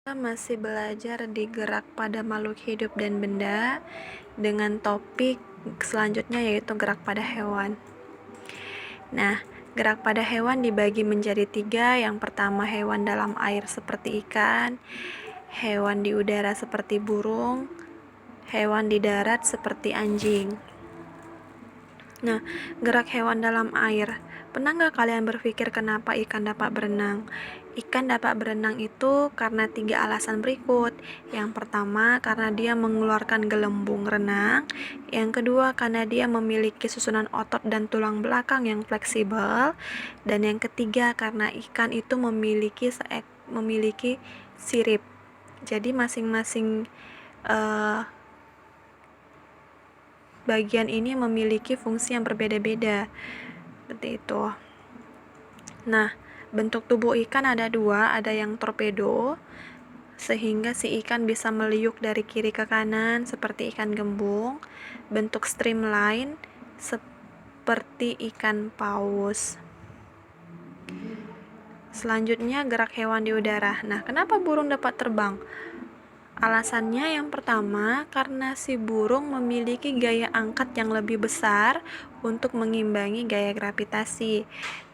Masih belajar di gerak pada makhluk hidup dan benda dengan topik selanjutnya yaitu gerak pada hewan. Nah, gerak pada hewan dibagi menjadi 3. Yang pertama hewan dalam air seperti ikan, hewan di udara seperti burung, hewan di darat seperti anjing. Nah, gerak hewan dalam air. Pernah nggak kalian berpikir kenapa ikan dapat berenang? Ikan dapat berenang itu karena 3 alasan berikut. Yang pertama, karena dia mengeluarkan gelembung renang. Yang kedua, karena dia memiliki susunan otot dan tulang belakang yang fleksibel. Dan yang ketiga, karena ikan itu memiliki sirip. Jadi masing-masing bagian ini memiliki fungsi yang berbeda-beda. Seperti itu. Nah, bentuk tubuh ikan ada 2, ada yang torpedo, sehingga si ikan bisa meliuk dari kiri ke kanan seperti ikan gembung. Bentuk streamline seperti ikan paus. Selanjutnya gerak hewan di udara. Nah, kenapa burung dapat terbang? Alasannya yang pertama, karena si burung memiliki gaya angkat yang lebih besar untuk mengimbangi gaya gravitasi.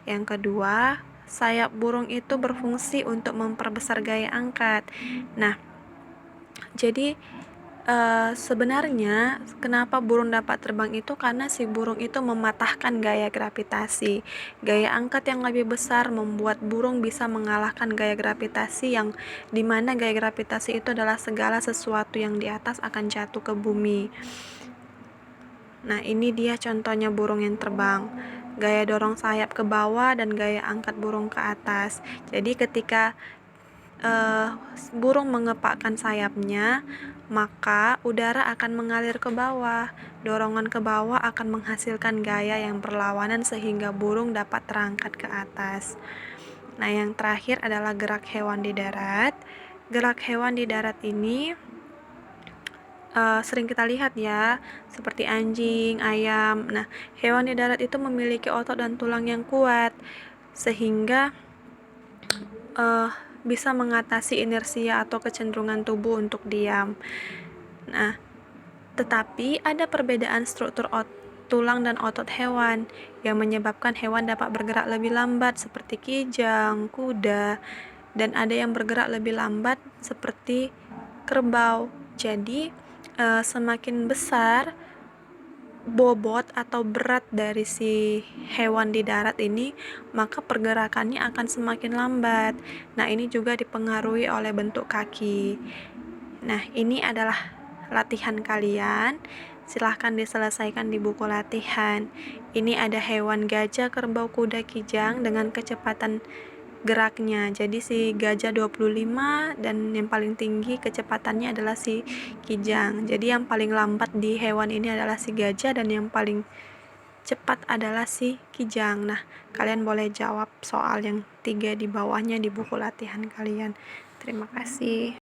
Yang kedua, sayap burung itu berfungsi untuk memperbesar gaya angkat. Nah, jadi sebenarnya kenapa burung dapat terbang itu karena si burung itu mematahkan gaya gravitasi. Gaya angkat yang lebih besar membuat burung bisa mengalahkan gaya gravitasi yang dimana gaya gravitasi itu adalah segala sesuatu yang di atas akan jatuh ke bumi. Nah, ini dia contohnya burung yang terbang. Gaya dorong sayap ke bawah dan gaya angkat burung ke atas. Jadi ketika burung mengepakkan sayapnya, maka udara akan mengalir ke bawah. Dorongan ke bawah akan menghasilkan gaya yang berlawanan sehingga burung dapat terangkat ke atas. Nah, yang terakhir adalah gerak hewan di darat. Gerak hewan di darat ini sering kita lihat ya, seperti anjing, ayam. Nah, hewan di darat itu memiliki otot dan tulang yang kuat, sehingga bisa mengatasi inersia atau kecenderungan tubuh untuk diam. Nah, tetapi ada perbedaan struktur tulang dan otot hewan yang menyebabkan hewan dapat bergerak lebih lambat seperti kijang, kuda, dan ada yang bergerak lebih lambat seperti kerbau. Jadi, semakin besar bobot atau berat dari si hewan di darat ini, maka pergerakannya akan semakin lambat. Nah, ini juga dipengaruhi oleh bentuk kaki. Nah, ini adalah latihan kalian. Silahkan diselesaikan di buku latihan. Ini ada hewan gajah, kerbau, kuda, kijang dengan kecepatan geraknya. Jadi si gajah 25 dan yang paling tinggi kecepatannya adalah si kijang. Jadi yang paling lambat di hewan ini adalah si gajah dan yang paling cepat adalah si kijang. Nah, kalian boleh jawab soal yang 3 di bawahnya di buku latihan kalian. Terima kasih.